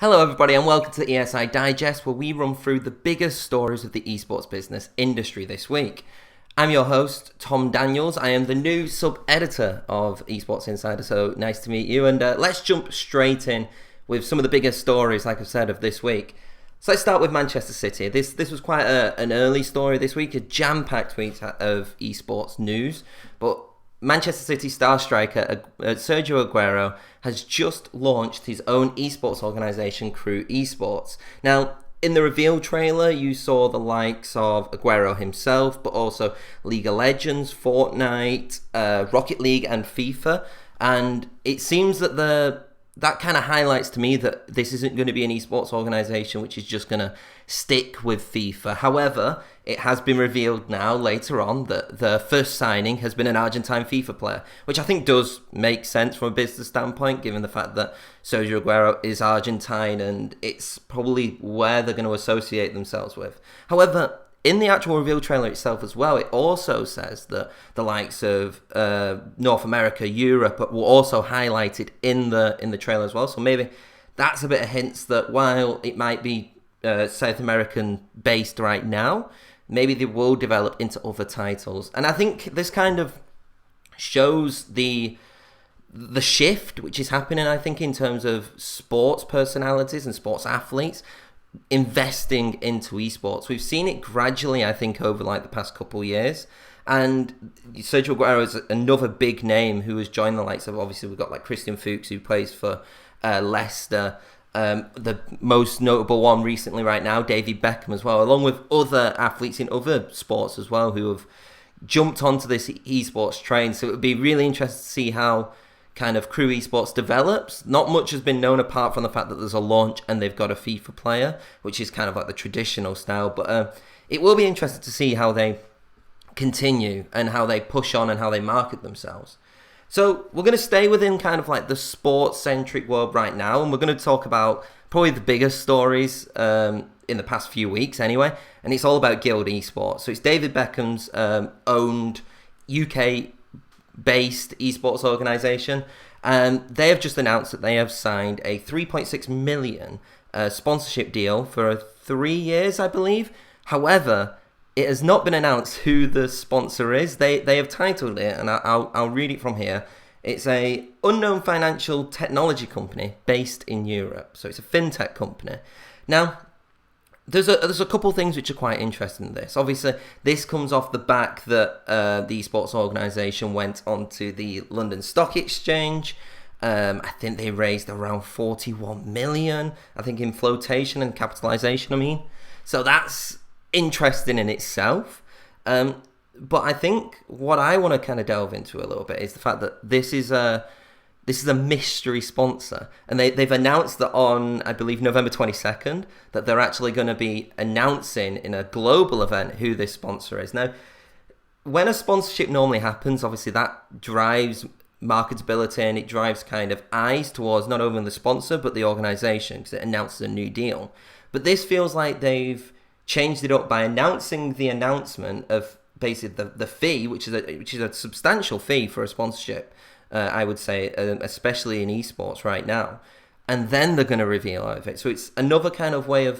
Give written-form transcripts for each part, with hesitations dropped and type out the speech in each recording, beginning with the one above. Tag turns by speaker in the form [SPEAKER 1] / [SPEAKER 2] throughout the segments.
[SPEAKER 1] Hello everybody and welcome to the ESI Digest, where we run through the biggest stories of the esports business industry this week. I'm your host, Tom Daniels. I am the new sub-editor of Esports Insider, so nice to meet you. And let's jump straight in with some of the biggest stories, like I've said, of this week. So let's start with Manchester City. This was quite an early story this week, a jam-packed week of esports news, but Manchester City star striker Sergio Aguero has just launched his own esports organisation, Crew Esports. Now, in the reveal trailer, you saw the likes of Aguero himself, but also League of Legends, Fortnite, Rocket League and FIFA. And it seems that that kind of highlights to me that this isn't going to be an esports organisation which is just going to stick with FIFA. However, it has been revealed now, later on, that the first signing has been an Argentine FIFA player, which I think does make sense from a business standpoint, given the fact that Sergio Aguero is Argentine and it's probably where they're going to associate themselves with. However, in the actual reveal trailer itself as well, it also says that the likes of North America, Europe were also highlighted in the trailer as well. So maybe that's a bit of hints that while it might be South American based right now, maybe they will develop into other titles. And I think this kind of shows the shift which is happening, I think, in terms of sports personalities and sports athletes investing into esports. We've seen it gradually, I think, over like the past couple of years. And Sergio Aguero is another big name who has joined the likes of, obviously, we've got like Christian Fuchs, who plays for Leicester. The most notable one recently right now, David Beckham as well, along with other athletes in other sports as well who have jumped onto this esports train. So it would be really interesting to see how kind of Crew Esports develops. Not much has been known apart from the fact that there's a launch and they've got a FIFA player, which is kind of like the traditional style. But it will be interesting to see how they continue and how they push on and how they market themselves. So we're going to stay within kind of like the sports-centric world right now, and we're going to talk about probably the biggest stories in the past few weeks anyway, and it's all about Guild Esports. So it's David Beckham's owned UK-based esports organisation, and they have just announced that they have signed a 3.6 million sponsorship deal for 3 years, I believe. However, it has not been announced who the sponsor is. They have titled it, and I'll read it from here. It's a unknown financial technology company based in Europe. So it's a fintech company. Now, there's a couple things which are quite interesting in this. Obviously, this comes off the back that the esports organisation went onto the London Stock Exchange. I think they raised around 41 million, I think, in flotation and capitalisation, I mean. So that's interesting in itself, but I think what I want to kind of delve into a little bit is the fact that this is a mystery sponsor, and they've announced that on, I believe, November 22nd, that they're actually going to be announcing in a global event who this sponsor is. Now, when a sponsorship normally happens, obviously that drives marketability and it drives kind of eyes towards not only the sponsor but the organisation, because it announces a new deal. But this feels like they've changed it up by announcing the announcement of basically the fee, which is a substantial fee for a sponsorship, I would say, especially in esports right now, and then they're going to reveal out of it. So it's another kind of way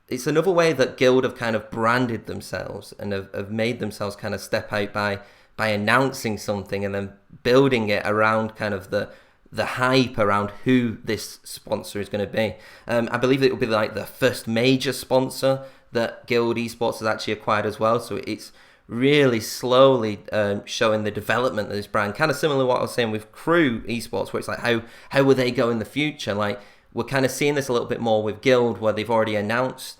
[SPEAKER 1] that Guild have kind of branded themselves and have made themselves kind of step out by announcing something and then building it around kind of the hype around who this sponsor is going to be. I believe it will be like the first major sponsor that Guild Esports has actually acquired as well. So it's really slowly showing the development of this brand. Kind of similar to what I was saying with Crew Esports, where it's like, how will they go in the future? Like, we're kind of seeing this a little bit more with Guild, where they've already announced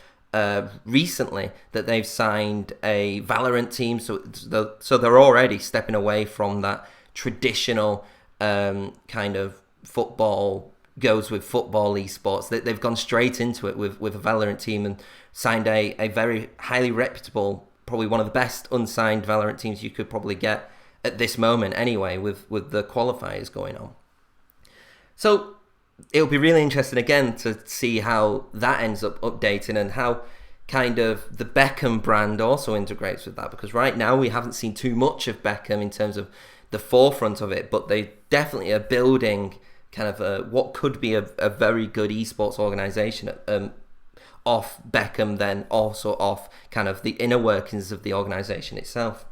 [SPEAKER 1] recently that they've signed a Valorant team. So they're already stepping away from that traditional kind of football goes with football esports. They've gone straight into it with a Valorant team and signed a very highly reputable, probably one of the best unsigned Valorant teams you could probably get at this moment anyway, with the qualifiers going on. So it'll be really interesting again to see how that ends up updating and how kind of the Beckham brand also integrates with that, because right now we haven't seen too much of Beckham in terms of the forefront of it, but they definitely are building kind of what could be a very good esports organization off Beckham, then also off kind of the inner workings of the organization itself.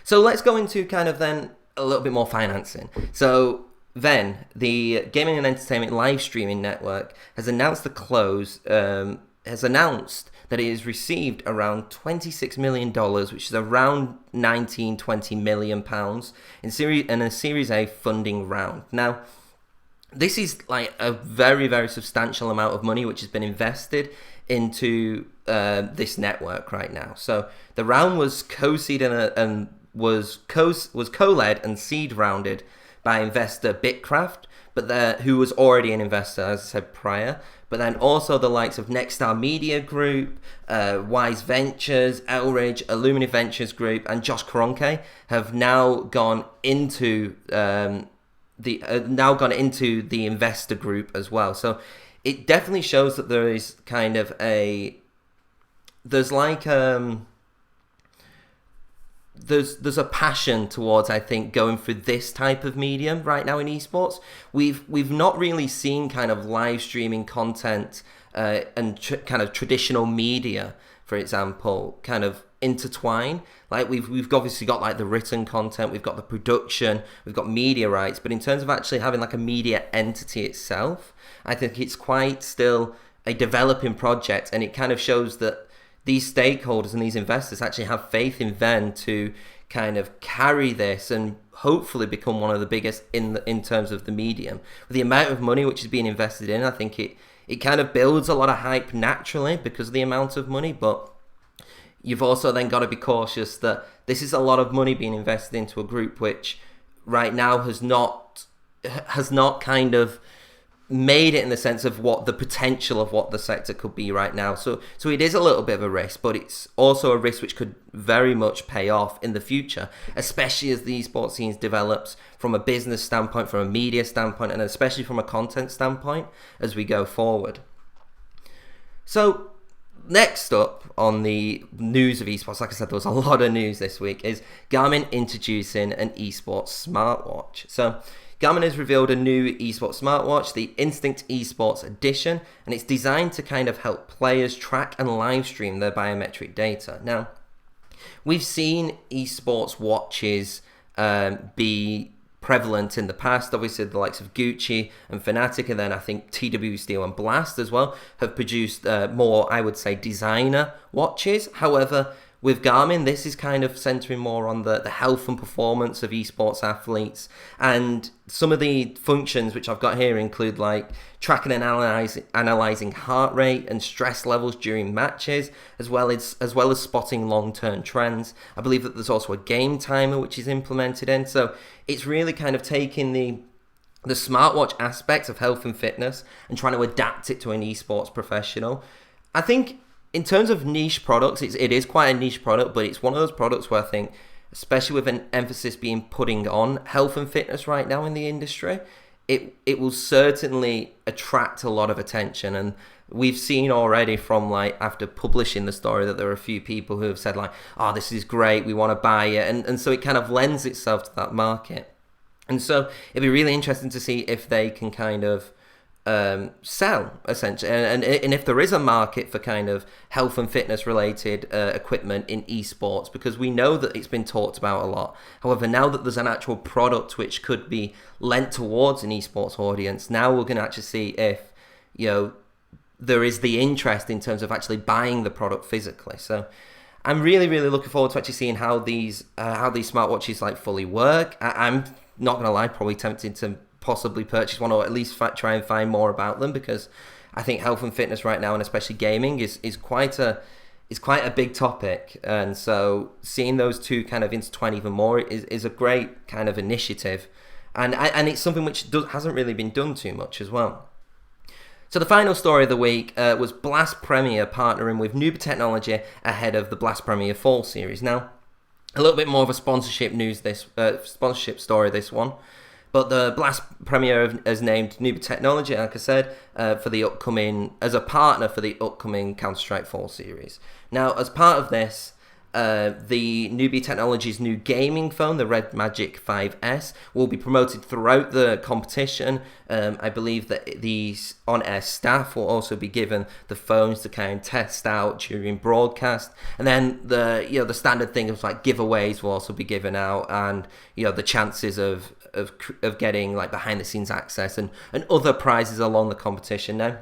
[SPEAKER 1] So let's go into kind of then a little bit more financing. So VENN, the gaming and entertainment live streaming network, has announced that it has received around $26 million, which is around 19-20 million pounds in a Series A funding round. Now, this is like a very, very substantial amount of money which has been invested into this network right now. So the round was co-seeded and was co-led and seed rounded by investor Bitcraft, who was already an investor, as I said prior. But then also the likes of Nexstar Media Group, Wise Ventures, Elridge, Illumina Ventures Group, and Josh Kroenke have now gone into the investor group as well. So it definitely shows that there is kind of there's a passion towards, I think, going for this type of medium right now in esports. We've not really seen kind of live streaming content and kind of traditional media, for example, kind of intertwine. Like we've obviously got like the written content, we've got the production, we've got media rights, but in terms of actually having like a media entity itself, I think it's quite still a developing project, and it kind of shows that these stakeholders and these investors actually have faith in VENN to kind of carry this and hopefully become one of the biggest in terms of the medium. With the amount of money which is being invested in, I think it kind of builds a lot of hype naturally because of the amount of money, but you've also then got to be cautious that this is a lot of money being invested into a group which right now has not kind of made it in the sense of what the potential of what the sector could be right now. So it is a little bit of a risk, but it's also a risk which could very much pay off in the future, especially as the esports scene develops from a business standpoint, from a media standpoint, and especially from a content standpoint as we go forward. So next up on the news of esports, like I said, there was a lot of news this week, is Garmin introducing an esports smartwatch. So Garmin has revealed a new esports smartwatch, the Instinct Esports Edition, and it's designed to kind of help players track and live stream their biometric data. Now, we've seen esports watches be prevalent in the past. Obviously, the likes of Gucci and Fnatic, and then I think TW Steel and Blast as well have produced more, I would say, designer watches. However, with Garmin, this is kind of centering more on the health and performance of esports athletes, and some of the functions which I've got here include like tracking and analyzing heart rate and stress levels during matches, as well as spotting long-term trends. I believe that there's also a game timer which is implemented in, so it's really kind of taking the smartwatch aspects of health and fitness and trying to adapt it to an esports professional. I think in terms of niche products, it is quite a niche product, but it's one of those products where I think, especially with an emphasis being putting on health and fitness right now in the industry, it will certainly attract a lot of attention. And we've seen already from like after publishing the story that there are a few people who have said like, oh, this is great, we want to buy it. And so it kind of lends itself to that market. And so it'd be really interesting to see if they can kind of sell essentially, and if there is a market for kind of health and fitness related equipment in esports, because we know that it's been talked about a lot. However, now that there's an actual product which could be lent towards an esports audience, now we're going to actually see if there is the interest in terms of actually buying the product physically. So I'm really, really looking forward to actually seeing how these smartwatches like fully work. I'm not going to lie, probably tempted to possibly purchase one, or at least try and find more about them, because I think health and fitness right now, and especially gaming, is quite a big topic. And so seeing those two kind of intertwine even more is a great kind of initiative, and it's something which hasn't really been done too much as well. So the final story of the week was Blast Premier partnering with Nuba Technology ahead of the Blast Premier Fall Series. Now, a little bit more of a sponsorship story, this one. But the Blast Premier has named Nuba Technology, like I said, as a partner for the upcoming Counter-Strike Fall Series. Now, as part of this, the Newbie Technologies' new gaming phone, the Red Magic 5S, will be promoted throughout the competition. I believe that these on-air staff will also be given the phones to kind of test out during broadcast, and then the standard thing of like giveaways will also be given out, and the chances of getting like behind the scenes access and other prizes along the competition. Now,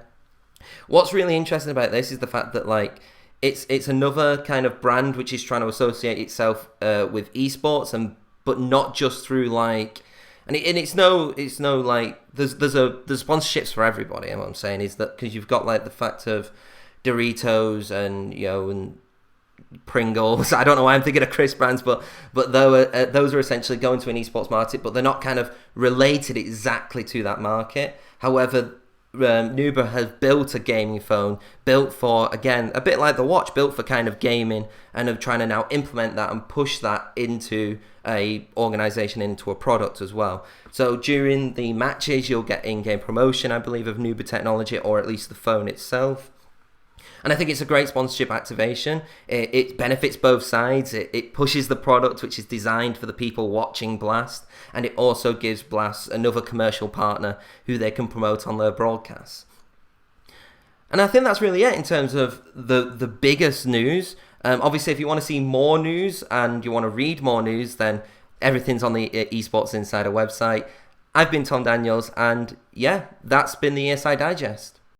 [SPEAKER 1] what's really interesting about this is the fact that like it's another kind of brand which is trying to associate itself with esports, but not just through like, and it's no like there's sponsorships for everybody. And what I'm saying is that because you've got like the fact of Doritos and and Pringles. I don't know why I'm thinking of crisp brands, but those are essentially going to an esports market, but they're not kind of related exactly to that market. However, Nuba has built a gaming phone built for, again, a bit like the watch, built for kind of gaming, and of trying to now implement that and push that into a organization, into a product as well. So during the matches, you'll get in-game promotion, I believe, of Nuba technology, or at least the phone itself. And I think it's a great sponsorship activation. It benefits both sides. It pushes the product, which is designed for the people watching Blast, and it also gives Blast another commercial partner who they can promote on their broadcasts. And I think that's really it in terms of the biggest news. Obviously, if you want to see more news and you want to read more news, then everything's on the Esports Insider website. I've been Tom Daniels, and yeah, that's been the ESI Digest.